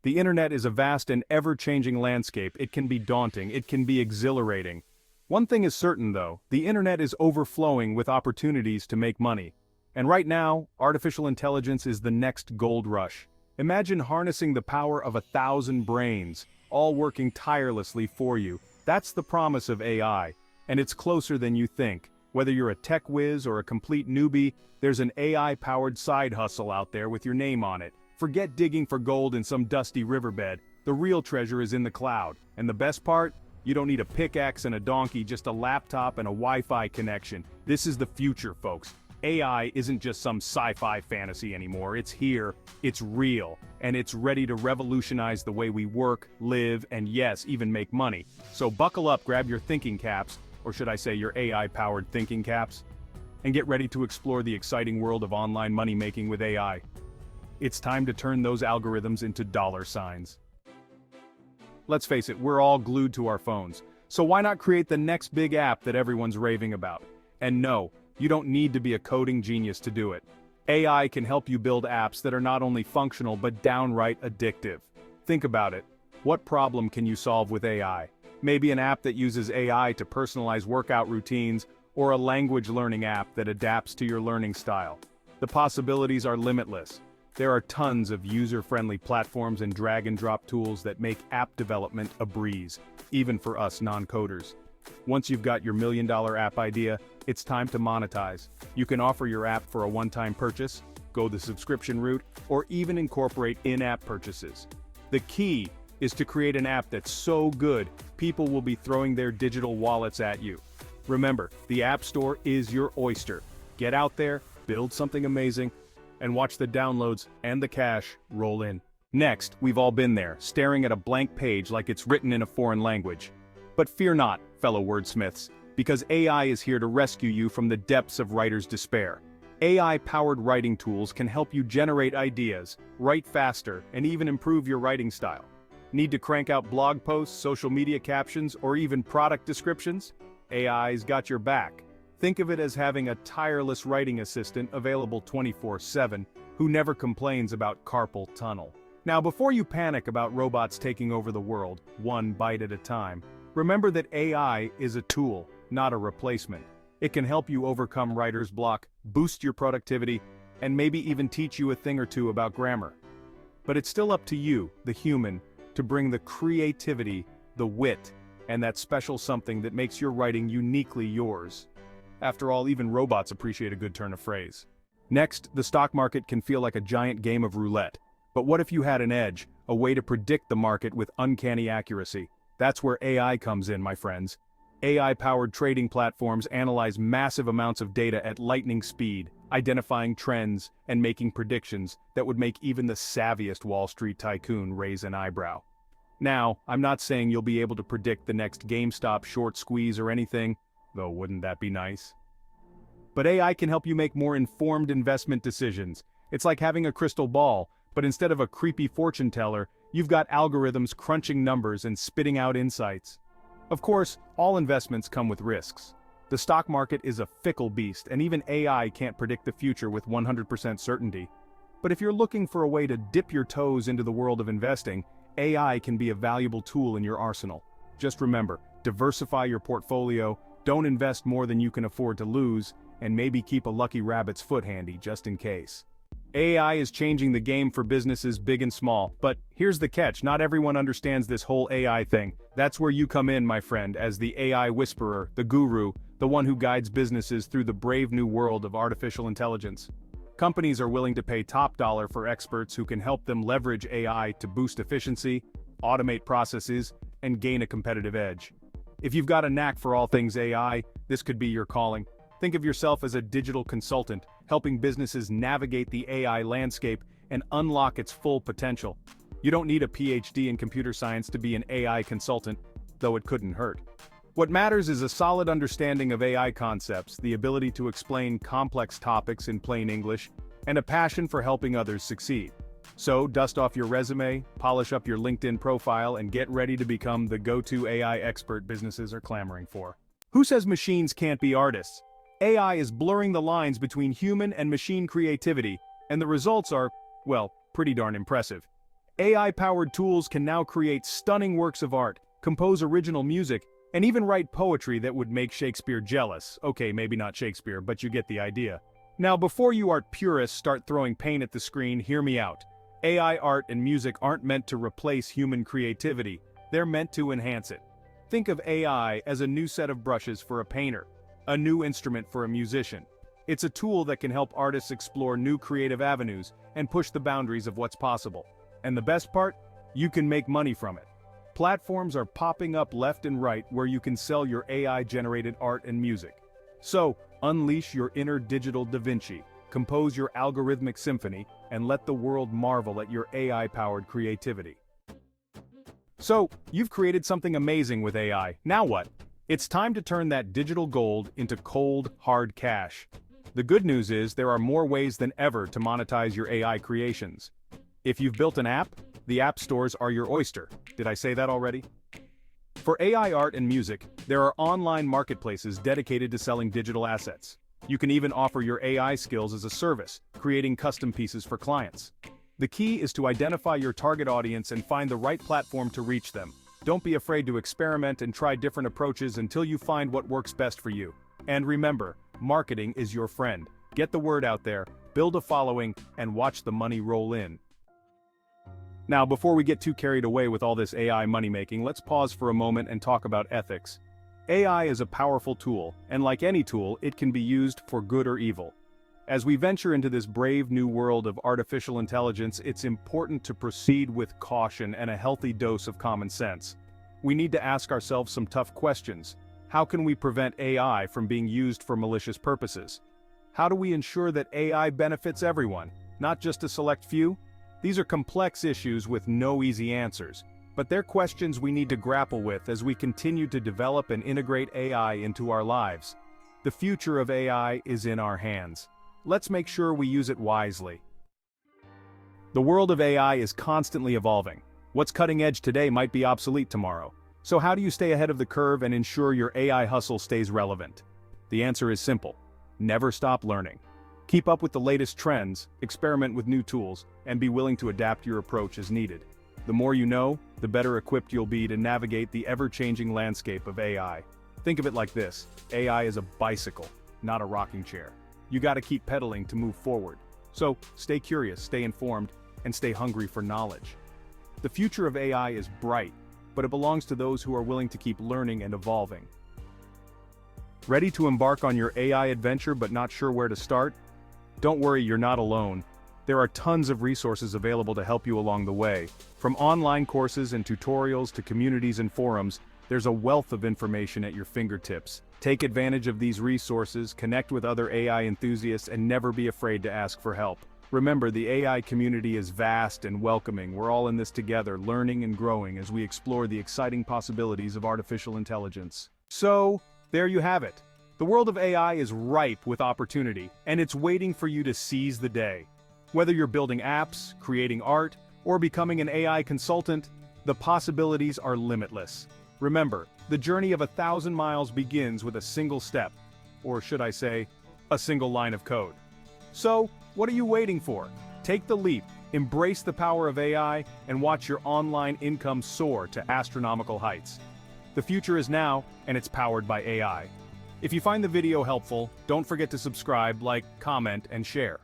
The internet is a vast and ever-changing landscape. It can be daunting, it can be exhilarating. One thing is certain though, the internet is overflowing with opportunities to make money. And right now, artificial intelligence is the next gold rush. Imagine harnessing the power of 1,000 brains, all working tirelessly for you. That's the promise of AI, and it's closer than you think. Whether you're a tech whiz or a complete newbie, there's an AI-powered side hustle out there with your name on it. Forget digging for gold in some dusty riverbed. The real treasure is in the cloud. And the best part? You don't need a pickaxe and a donkey, just a laptop and a Wi-Fi connection. This is the future, folks. AI isn't just some sci-fi fantasy anymore. It's here, it's real, and it's ready to revolutionize the way we work, live, and yes, even make money. So buckle up, grab your thinking caps, or should I say your AI-powered thinking caps, and get ready to explore the exciting world of online money-making with AI. It's time to turn those algorithms into dollar signs. Let's face it, we're all glued to our phones, so why not create the next big app that everyone's raving about? And no, you don't need to be a coding genius to do it. AI can help you build apps that are not only functional but downright addictive. Think about it. What problem can you solve with AI? Maybe an app that uses AI to personalize workout routines, or a language learning app that adapts to your learning style. The possibilities are limitless. There are tons of user-friendly platforms and drag-and-drop tools that make app development a breeze, even for us non-coders. Once you've got your million-dollar app idea, it's time to monetize. You can offer your app for a one-time purchase, go the subscription route, or even incorporate in-app purchases. The key is to create an app that's so good, people will be throwing their digital wallets at you. Remember, the App Store is your oyster. Get out there, build something amazing, and watch the downloads and the cash roll in. Next, we've all been there, staring at a blank page like it's written in a foreign language. But fear not, fellow wordsmiths, because AI is here to rescue you from the depths of writer's despair. AI-powered writing tools can help you generate ideas, write faster, and even improve your writing style. Need to crank out blog posts, social media captions, or even product descriptions? AI's got your back. Think of it as having a tireless writing assistant available 24/7, who never complains about carpal tunnel. Now, before you panic about robots taking over the world, one bite at a time, remember that AI is a tool, not a replacement. It can help you overcome writer's block, boost your productivity, and maybe even teach you a thing or two about grammar. But it's still up to you, the human, to bring the creativity, the wit, and that special something that makes your writing uniquely yours. After all, even robots appreciate a good turn of phrase. Next, the stock market can feel like a giant game of roulette. But what if you had an edge, a way to predict the market with uncanny accuracy? That's where AI comes in, my friends. AI-powered trading platforms analyze massive amounts of data at lightning speed, identifying trends and making predictions that would make even the savviest Wall Street tycoon raise an eyebrow. Now, I'm not saying you'll be able to predict the next GameStop short squeeze or anything, though wouldn't that be nice? But AI can help you make more informed investment decisions. It's like having a crystal ball, but instead of a creepy fortune teller, you've got algorithms crunching numbers and spitting out insights. Of course, all investments come with risks. The stock market is a fickle beast, and even AI can't predict the future with 100% certainty. But if you're looking for a way to dip your toes into the world of investing, AI can be a valuable tool in your arsenal. Just remember, diversify your portfolio, don't invest more than you can afford to lose, and maybe keep a lucky rabbit's foot handy just in case. AI is changing the game for businesses big and small, but here's the catch, not everyone understands this whole AI thing. That's where you come in, my friend, as the AI whisperer, the guru, the one who guides businesses through the brave new world of artificial intelligence. Companies are willing to pay top dollar for experts who can help them leverage AI to boost efficiency, automate processes, and gain a competitive edge. If you've got a knack for all things AI, this could be your calling. Think of yourself as a digital consultant, helping businesses navigate the AI landscape and unlock its full potential. You don't need a PhD in computer science to be an AI consultant, though it couldn't hurt. What matters is a solid understanding of AI concepts, the ability to explain complex topics in plain English, and a passion for helping others succeed. So, dust off your resume, polish up your LinkedIn profile, and get ready to become the go-to AI expert businesses are clamoring for. Who says machines can't be artists? AI is blurring the lines between human and machine creativity, and the results are, well, pretty darn impressive. AI-powered tools can now create stunning works of art, compose original music, and even write poetry that would make Shakespeare jealous. Okay, maybe not Shakespeare, but you get the idea. Now, before you art purists start throwing paint at the screen, hear me out. AI art and music aren't meant to replace human creativity, they're meant to enhance it. Think of AI as a new set of brushes for a painter, a new instrument for a musician. It's a tool that can help artists explore new creative avenues and push the boundaries of what's possible. And the best part? You can make money from it. Platforms are popping up left and right where you can sell your AI-generated art and music. So, unleash your inner digital Da Vinci, compose your algorithmic symphony, and let the world marvel at your AI-powered creativity. So, you've created something amazing with AI. Now what? It's time to turn that digital gold into cold, hard cash. The good news is there are more ways than ever to monetize your AI creations. If you've built an app, the app stores are your oyster. Did I say that already? For AI art and music, there are online marketplaces dedicated to selling digital assets. You can even offer your AI skills as a service, creating custom pieces for clients. The key is to identify your target audience and find the right platform to reach them. Don't be afraid to experiment and try different approaches until you find what works best for you. And remember, marketing is your friend. Get the word out there, build a following, and watch the money roll in. Now, before we get too carried away with all this AI money-making, let's pause for a moment and talk about ethics. AI is a powerful tool, and like any tool, it can be used for good or evil. As we venture into this brave new world of artificial intelligence, it's important to proceed with caution and a healthy dose of common sense. We need to ask ourselves some tough questions. How can we prevent AI from being used for malicious purposes? How do we ensure that AI benefits everyone, not just a select few? These are complex issues with no easy answers, but they're questions we need to grapple with as we continue to develop and integrate AI into our lives. The future of AI is in our hands. Let's make sure we use it wisely. The world of AI is constantly evolving. What's cutting edge today might be obsolete tomorrow. So how do you stay ahead of the curve and ensure your AI hustle stays relevant? The answer is simple. Never stop learning. Keep up with the latest trends, experiment with new tools, and be willing to adapt your approach as needed. The more you know, the better equipped you'll be to navigate the ever-changing landscape of AI. Think of it like this: AI is a bicycle, not a rocking chair. You gotta keep pedaling to move forward. So, stay curious, stay informed, and stay hungry for knowledge. The future of AI is bright, but it belongs to those who are willing to keep learning and evolving. Ready to embark on your AI adventure but not sure where to start? Don't worry, you're not alone. There are tons of resources available to help you along the way. From online courses and tutorials to communities and forums, there's a wealth of information at your fingertips. Take advantage of these resources, connect with other AI enthusiasts, and never be afraid to ask for help. Remember, the AI community is vast and welcoming. We're all in this together, learning and growing as we explore the exciting possibilities of artificial intelligence. So, there you have it. The world of AI is ripe with opportunity, and it's waiting for you to seize the day. Whether you're building apps, creating art, or becoming an AI consultant, the possibilities are limitless. Remember, the journey of 1,000 miles begins with a single step, or should I say, a single line of code. So, what are you waiting for? Take the leap, embrace the power of AI, and watch your online income soar to astronomical heights. The future is now, and it's powered by AI. If you find the video helpful, don't forget to subscribe, like, comment, and share.